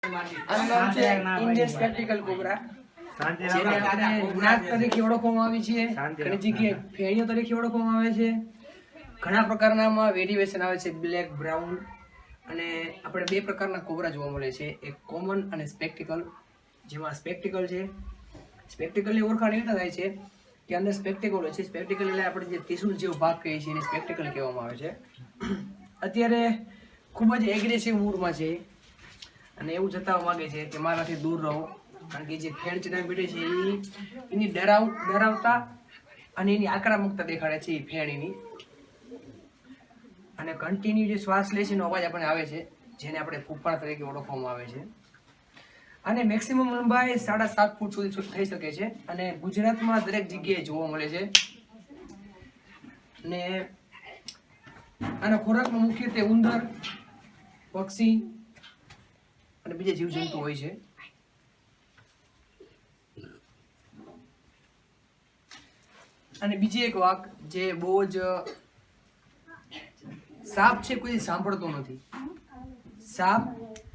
આનું નામ છે ઇન્ડિયન સ્પેક્ટિકલ કોબરા, જેને આપણે નાગ તરીકે ઓળખવામાં આવે છે, ઘણી જગ્યાએ ફેણીઓ તરીકે ઓળખવામાં આવે છે. ઘણા પ્રકારના વેરિએશન આવે છે, બ્લેક, બ્રાઉન, અને આપણે બે પ્રકારના કોબરા જોવા મળે છે, એક કોમન અને સ્પેક્ટિકલ. જેમાં સ્પેક્ટિકલ છે, સ્પેક્ટિકલની ઓળખાણ એવી થાય છે કે અંદર સ્પેક્ટિકલ હોય છે. સ્પેક્ટિકલ એટલે આપણે જે ત્રિશુલ જેવો ભાગ કહીએ છીએ એને સ્પેક્ટિકલ કહેવામાં આવે છે. અત્યારે ખૂબ જ એગ્રેસિવ મૂડમાં છે અને એવું જતાવવા માંગે છે કે મારાથી દૂર રહો, કારણ કે જે ફેણ ચડાવી બેઠી છે એની ડરાવતા અને એની આક્રમકતા દેખાડે છે એ ફેણીની. અને કન્ટિન્યુ જે શ્વાસ લે છે એનો અવાજ આપણને આવે છે, જેને આપણે ફૂફાડ તરીકે ઓળખવામાં આવે છે. અને મેક્સિમમ લંબાઈ 7.5 ફૂટ સુધી થઈ શકે છે અને ગુજરાતમાં દરેક જગ્યાએ જોવા મળે છે. અને આના ખોરાકમાં મુખ્યત્વે ઉંદર, પક્ષી અને બીજા જીવજંતુ હોય છે. અને બીજી એક વાત જે બહુ જ, સાપ છે કોઈ સાંભળતો નથી. સાપ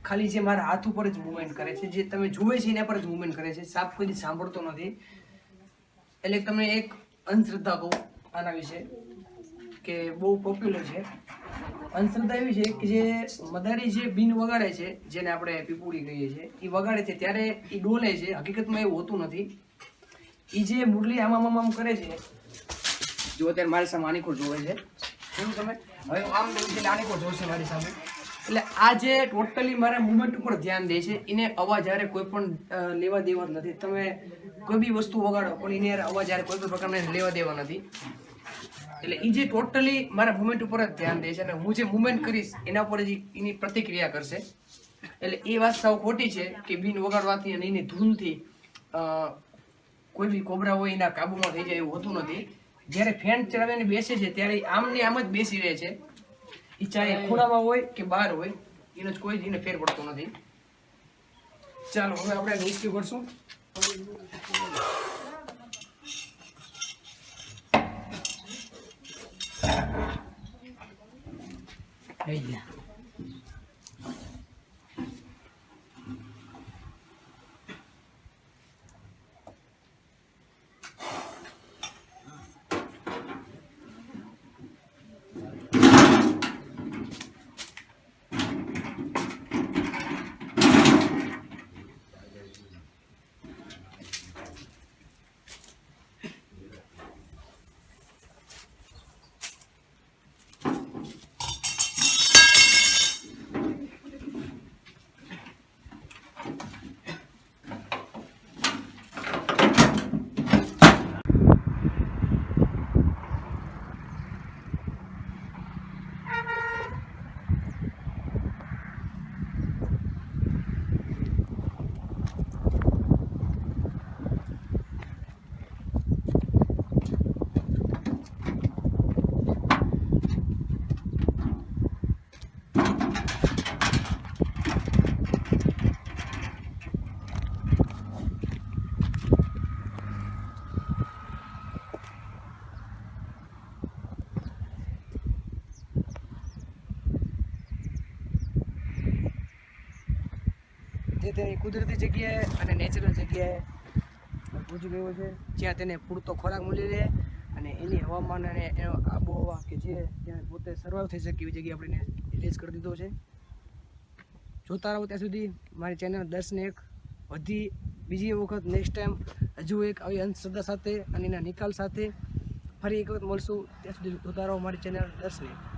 ખાલી જે મારા હાથ ઉપર જ મૂવમેન્ટ કરે છે, જે તમે જુએ છે એના પર જ મૂવમેન્ટ કરે છે. સાપ કોઈ સાંભળતો નથી. એટલે તમે એક અંધશ્રદ્ધા કહું આના વિશે કે બહુ પોપ્યુલર છે. અંધશ્રદ્ધા એવી છે કે જે મદારી જે બીન વગાડે છે, જેને આપણે પીપુડી કહીએ છીએ, એ વગાડે છે ત્યારે એ ડોલે છે. હકીકતમાં એવું હોતું નથી. એ જે મુરલી આમ કરે છે, જો અત્યારે મારી સામે આની ખોટ જોવે છે, શું તમે હવે આમ આની જોશે મારી સામે, એટલે આ જે ટોટલી મારા મુવમેન્ટ ઉપર ધ્યાન દે છે. એને અવાજ હારે કોઈ પણ લેવા દેવા નથી. તમે કોઈ બી વસ્તુ વગાડો પણ એને અવાજ હારે કોઈ પણ પ્રકારના લેવા દેવા નથી. એટલે એ જે ટોટલી મારા મુવમેન્ટ ઉપર જ ધ્યાન દે છે અને હું જે મુવમેન્ટ કરીશ એના ઉપર જ એની પ્રતિક્રિયા કરશે. એટલે એ વાત સાવ ખોટી છે કે બીન વગાડવાથી અને એની ધૂનથી કોઈ બી કોબરા હોય એના કાબુમાં થઈ જાય, એવું હોતું નથી. જ્યારે ફેન ચડાવીને બેસે છે ત્યારે આમને આમ જ બેસી રહે છે. એ ચાહે ખૂણામાં હોય કે બહાર હોય, એનો જ કોઈ એને ફેર પડતો નથી. ચાલો હવે આપણે રેસ્ક્યુ કરશું. થઈ ગયા. જે તેની કુદરતી જગ્યાએ અને નેચરલ જગ્યાએ પહોંચી ગયો છે, જ્યાં તેને પૂરતો ખોરાક મળી રહે અને એની હવામાન અને એનો આબોહવા કે જે ત્યાં પોતે સર્વાઈવ થઈ શકે એવી જગ્યાએ આપણે રિલીઝ કરી દીધો છે. જોતા રહો ત્યાં સુધી મારી ચેનલ 10 ને 1 વધી. બીજી વખત નેક્સ્ટ ટાઈમ હજુ એક આવી અંધશ્રદ્ધા સાથે અને એના નિકાલ સાથે ફરી એક વખત મળશું. ત્યાં સુધી જોતા રહો મારી ચેનલ 10 ને 1.